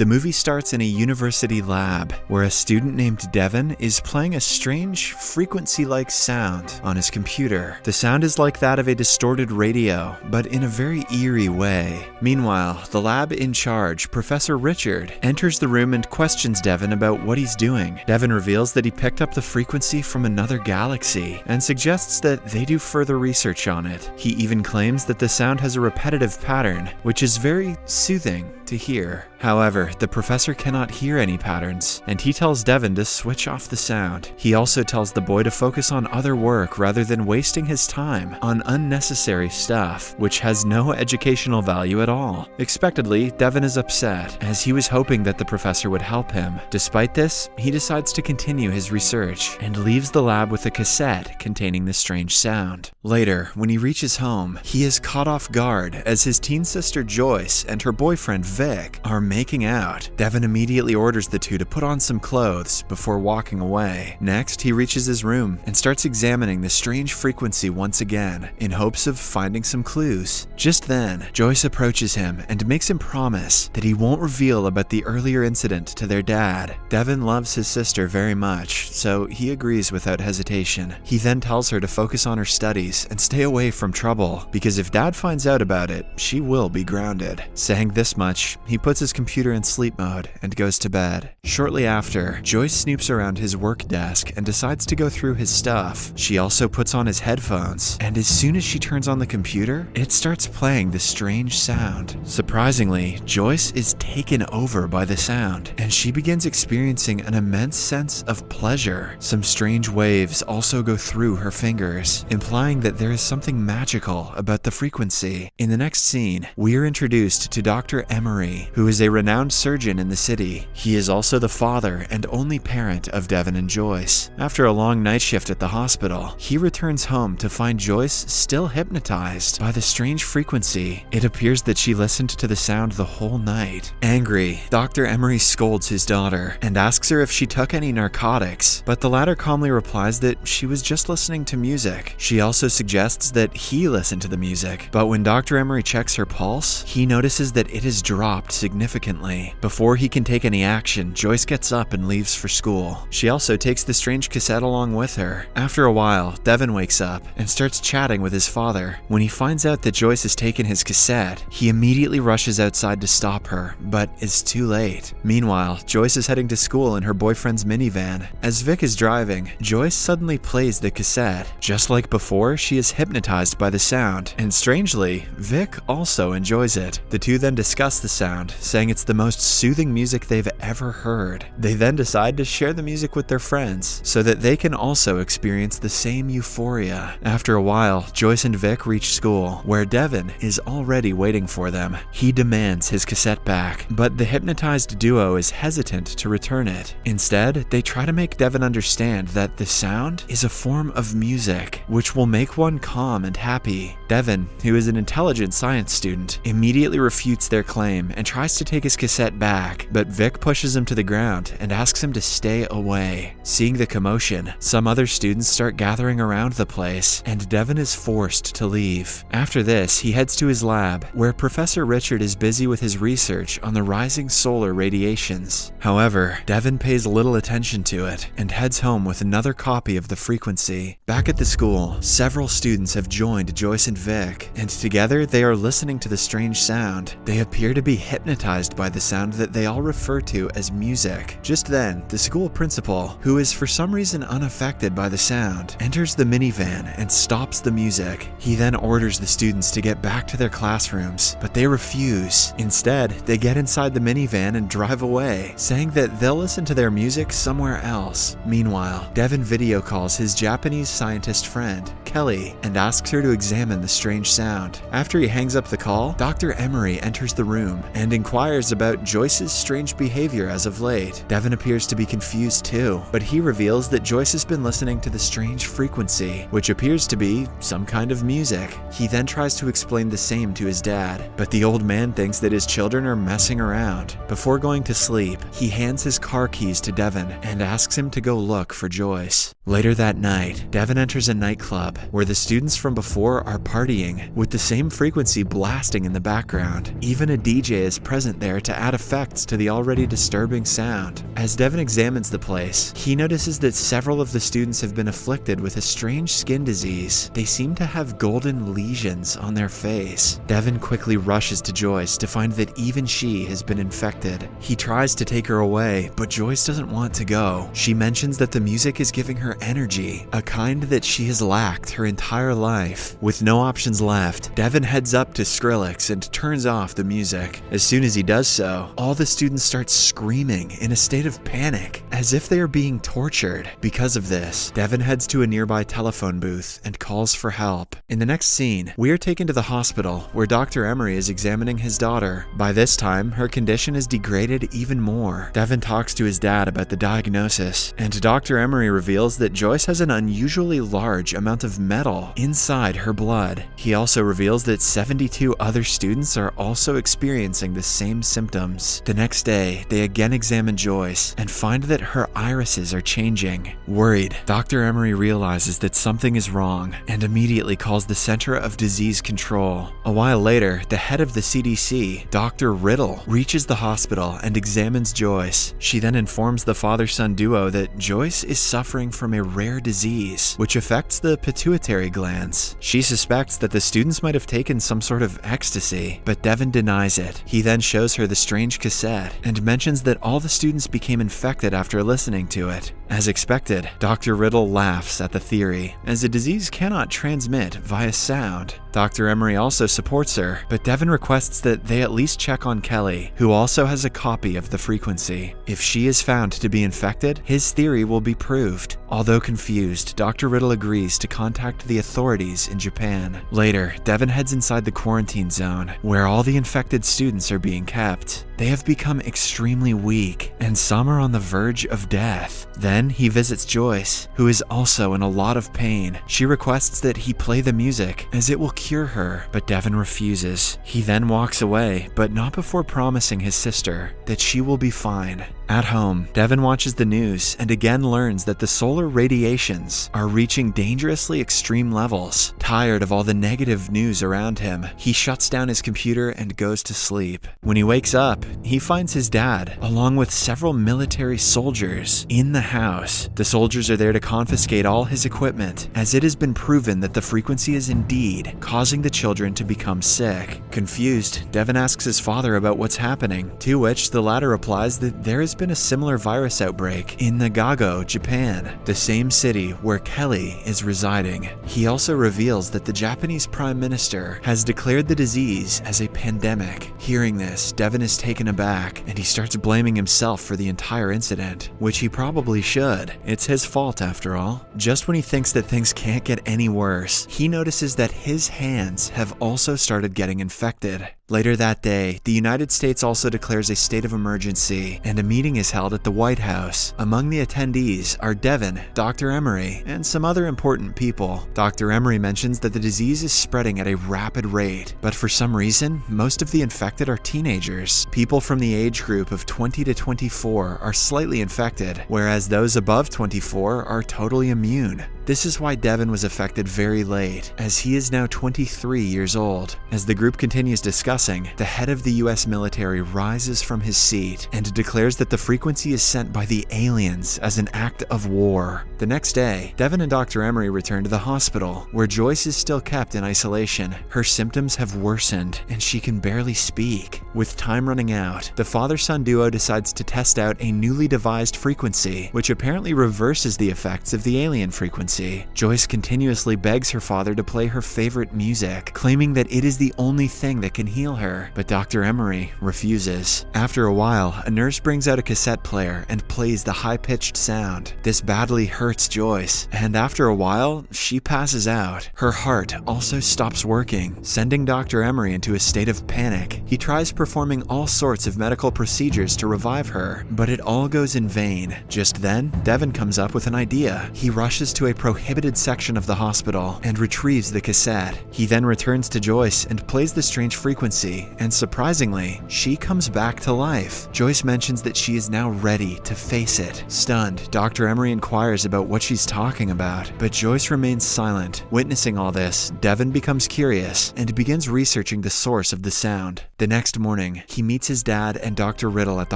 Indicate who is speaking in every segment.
Speaker 1: The movie starts in a university lab where a student named Devin is playing a strange, frequency-like sound on his computer. The sound is like that of a distorted radio, but in a very eerie way. Meanwhile, the lab in charge, Professor Richard, enters the room and questions Devin about what he's doing. Devin reveals that he picked up the frequency from another galaxy and suggests that they do further research on it. He even claims that the sound has a repetitive pattern, which is very soothing to hear. However, the professor cannot hear any patterns, and he tells Devin to switch off the sound. He also tells the boy to focus on other work rather than wasting his time on unnecessary stuff, which has no educational value at all. Expectedly, Devin is upset, as he was hoping that the professor would help him. Despite this, he decides to continue his research, and leaves the lab with a cassette containing the strange sound. Later, when he reaches home, he is caught off guard as his teen sister Joyce and her boyfriend Vic are making out. Devin immediately orders the two to put on some clothes before walking away. Next, he reaches his room and starts examining the strange frequency once again, in hopes of finding some clues. Just then, Joyce approaches him and makes him promise that he won't reveal about the earlier incident to their dad. Devin loves his sister very much, so he agrees without hesitation. He then tells her to focus on her studies and stay away from trouble, because if Dad finds out about it, she will be grounded. Saying this much, he puts his computer in sleep mode and goes to bed. Shortly after, Joyce snoops around his work desk and decides to go through his stuff. She also puts on his headphones, and as soon as she turns on the computer, it starts playing the strange sound. Surprisingly, Joyce is taken over by the sound, and she begins experiencing an immense sense of pleasure. Some strange waves also go through her fingers, implying that there is something magical about the frequency. In the next scene, we are introduced to Dr. Emery, who is a renowned surgeon in the city. He is also the father and only parent of Devin and Joyce. After a long night shift at the hospital, he returns home to find Joyce still hypnotized by the strange frequency. It appears that she listened to the sound the whole night. Angry, Dr. Emery scolds his daughter and asks her if she took any narcotics, but the latter calmly replies that she was just listening to music. She also suggests that he listen to the music, but when Dr. Emery checks her pulse, he notices that it is dropped significantly. Before he can take any action, Joyce gets up and leaves for school. She also takes the strange cassette along with her. After a while, Devin wakes up and starts chatting with his father. When he finds out that Joyce has taken his cassette, he immediately rushes outside to stop her, but is too late. Meanwhile, Joyce is heading to school in her boyfriend's minivan. As Vic is driving, Joyce suddenly plays the cassette. Just like before, she is hypnotized by the sound, and strangely, Vic also enjoys it. The two then discuss the sound, saying it's the most soothing music they've ever heard. They then decide to share the music with their friends, so that they can also experience the same euphoria. After a while, Joyce and Vic reach school, where Devin is already waiting for them. He demands his cassette back, but the hypnotized duo is hesitant to return it. Instead, they try to make Devin understand that the sound is a form of music, which will make one calm and happy. Devin, who is an intelligent science student, immediately refutes their claim and tries to take his cassette back, but Vic pushes him to the ground and asks him to stay away. Seeing the commotion, some other students start gathering around the place, and Devin is forced to leave. After this, he heads to his lab, where Professor Richard is busy with his research on the rising solar radiations. However, Devin pays little attention to it and heads home with another copy of the frequency. Back at the school, several students have joined Joyce and Vic, and together they are listening to the strange sound. They appear to be hypnotized by the sound that they all refer to as music. Just then, the school principal, who is for some reason unaffected by the sound, enters the minivan and stops the music. He then orders the students to get back to their classrooms, but they refuse. Instead, they get inside the minivan and drive away, saying that they'll listen to their music somewhere else. Meanwhile, Devin video calls his Japanese scientist friend, Kelly, and asks her to examine the strange sound. After he hangs up the call, Dr. Emery enters the room and inquires about Joyce's strange behavior as of late. Devin appears to be confused too, but he reveals that Joyce has been listening to the strange frequency, which appears to be some kind of music. He then tries to explain the same to his dad, but the old man thinks that his children are messing around. Before going to sleep, he hands his car keys to Devin and asks him to go look for Joyce. Later that night, Devin enters a nightclub where the students from before are partying, with the same frequency blasting in the background. Even a DJ is present there to add effects to the already disturbing sound. As Devin examines the place, he notices that several of the students have been afflicted with a strange skin disease. They seem to have golden lesions on their face. Devin quickly rushes to Joyce to find that even she has been infected. He tries to take her away, but Joyce doesn't want to go. She mentions that the music is giving her energy, a kind that she has lacked her entire life. With no options left, Devin heads up to Skrillex and turns off the music. As soon as he does so, all the students start screaming in a state of panic, as if they are being tortured. Because of this, Devin heads to a nearby telephone booth and calls for help. In the next scene, we are taken to the hospital where Dr. Emery is examining his daughter. By this time, her condition is degraded even more. Devin talks to his dad about the diagnosis, and Dr. Emery reveals that Joyce has an unusually large amount of metal inside her blood. He also reveals that 72 other students are also experiencing the same symptoms. The next day, they again examine Joyce and find that her irises are changing. Worried, Dr. Emery realizes that something is wrong and immediately calls the Center of Disease Control. A while later, the head of the CDC, Dr. Riddle, reaches the hospital and examines Joyce. She then informs the father-son duo that Joyce is suffering from a rare disease, which affects the pituitary glands. She suspects that the students might have taken some sort of ecstasy, but Devin denies it. He then shows her the strange cassette and mentions that all the students became infected after listening to it. As expected, Dr. Riddle laughs at the theory, as a disease cannot transmit via sound. Dr. Emery also supports her, but Devin requests that they at least check on Kelly, who also has a copy of the frequency. If she is found to be infected, his theory will be proved. Although confused, Dr. Riddle agrees to contact the authorities in Japan. Later, Devin heads inside the quarantine zone, where all the infected students are being kept. They have become extremely weak, and some are on the verge of death. Then he visits Joyce, who is also in a lot of pain. She requests that he play the music, as it will cure her, but Devin refuses. He then walks away, but not before promising his sister that she will be fine. At home, Devin watches the news and again learns that the solar radiations are reaching dangerously extreme levels. Tired of all the negative news around him, he shuts down his computer and goes to sleep. When he wakes up, he finds his dad, along with several military soldiers, in the house. The soldiers are there to confiscate all his equipment, as it has been proven that the frequency is indeed causing the children to become sick. Confused, Devin asks his father about what's happening, to which the latter replies that there has been a similar virus outbreak in Nagago, Japan, the same city where Kelly is residing. He also reveals that the Japanese Prime Minister has declared the disease as a pandemic. Hearing this, Devin is taken aback, and he starts blaming himself for the entire incident, which he probably should. It's his fault after all. Just when he thinks that things can't get any worse, he notices that his hands have also started getting infected. Later that day, the United States also declares a state of emergency, and a meeting is held at the White House. Among the attendees are Devin, Dr. Emery, and some other important people. Dr. Emery mentions that the disease is spreading at a rapid rate, but for some reason, most of the infected are teenagers. People from the age group of 20 to 24 are slightly infected, whereas those above 24 are totally immune. This is why Devin was affected very late, as he is now 23 years old. As the group continues discussing, the head of the US military rises from his seat and declares that the frequency is sent by the aliens as an act of war. The next day, Devin and Dr. Emery return to the hospital, where Joyce is still kept in isolation. Her symptoms have worsened, and she can barely speak. With time running out, the father-son duo decides to test out a newly devised frequency, which apparently reverses the effects of the alien frequency. Joyce continuously begs her father to play her favorite music, claiming that it is the only thing that can heal her, but Dr. Emery refuses. After a while, a nurse brings out a cassette player and plays the high-pitched sound. This badly hurts Joyce, and after a while, she passes out. Her heart also stops working, sending Dr. Emery into a state of panic. He tries performing all sorts of medical procedures to revive her, but it all goes in vain. Just then, Devin comes up with an idea. He rushes to a prohibited section of the hospital and retrieves the cassette. He then returns to Joyce and plays the strange frequency, and surprisingly, she comes back to life. Joyce mentions that she is now ready to face it. Stunned, Dr. Emery inquires about what she's talking about, but Joyce remains silent. Witnessing all this, Devin becomes curious and begins researching the source of the sound. The next morning, he meets his dad and Dr. Riddle at the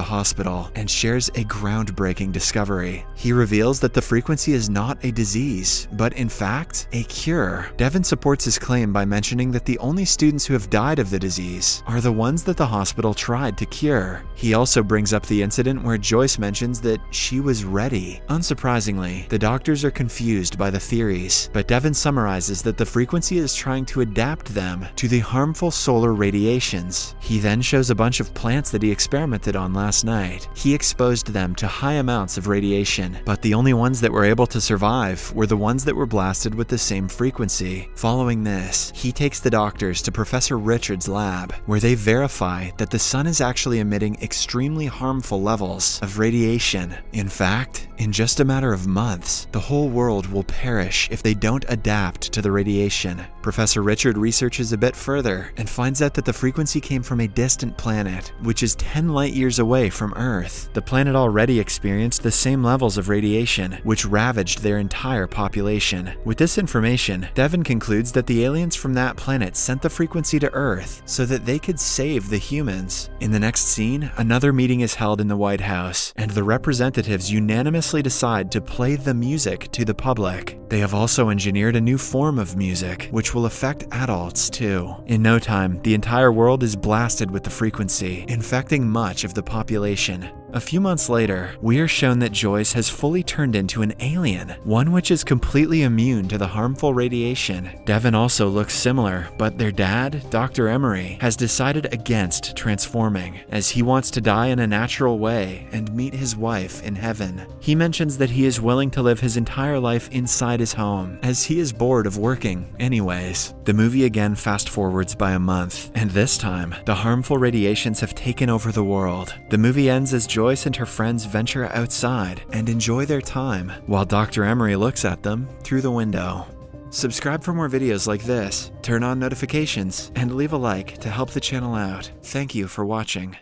Speaker 1: hospital and shares a groundbreaking discovery. He reveals that the frequency is not a disease, but in fact, a cure. Devin supports his claim by mentioning that the only students who have died of the disease are the ones that the hospital tried to cure. He also brings up the incident where Joyce mentions that she was ready. Unsurprisingly, the doctors are confused by the theories, but Devin summarizes that the frequency is trying to adapt them to the harmful solar radiations. He then shows a bunch of plants that he experimented on last night. He exposed them to high amounts of radiation, but the only ones that were able to survive were the ones that were blasted with the same frequency. Following this, he takes the doctors to Professor Richard's lab, where they verify that the sun is actually emitting extremely harmful levels of radiation. In fact, in just a matter of months, the whole world will perish if they don't adapt to the radiation. Professor Richard researches a bit further and finds out that the frequency came from a distant planet, which is 10 light years away from Earth. The planet already experienced the same levels of radiation, which ravaged their entire population. With this information, Devin concludes that the aliens from that planet sent the frequency to Earth so that they could save the humans. In the next scene, another meeting is held in the White House, and the representatives unanimously decide to play the music to the public. They have also engineered a new form of music, which will affect adults too. In no time, the entire world is blasted with the frequency, infecting much of the population. A few months later, we are shown that Joyce has fully turned into an alien, one which is completely immune to the harmful radiation. Devin also looks similar, but their dad, Dr. Emery, has decided against transforming, as he wants to die in a natural way and meet his wife in heaven. He mentions that he is willing to live his entire life inside his home, as he is bored of working anyways. The movie again fast forwards by a month, and this time, the harmful radiations have taken over the world. The movie ends as Joyce and her friends venture outside and enjoy their time, while Dr. Emery looks at them through the window. Subscribe for more videos like this, turn on notifications, and leave a like to help the channel out. Thank you for watching.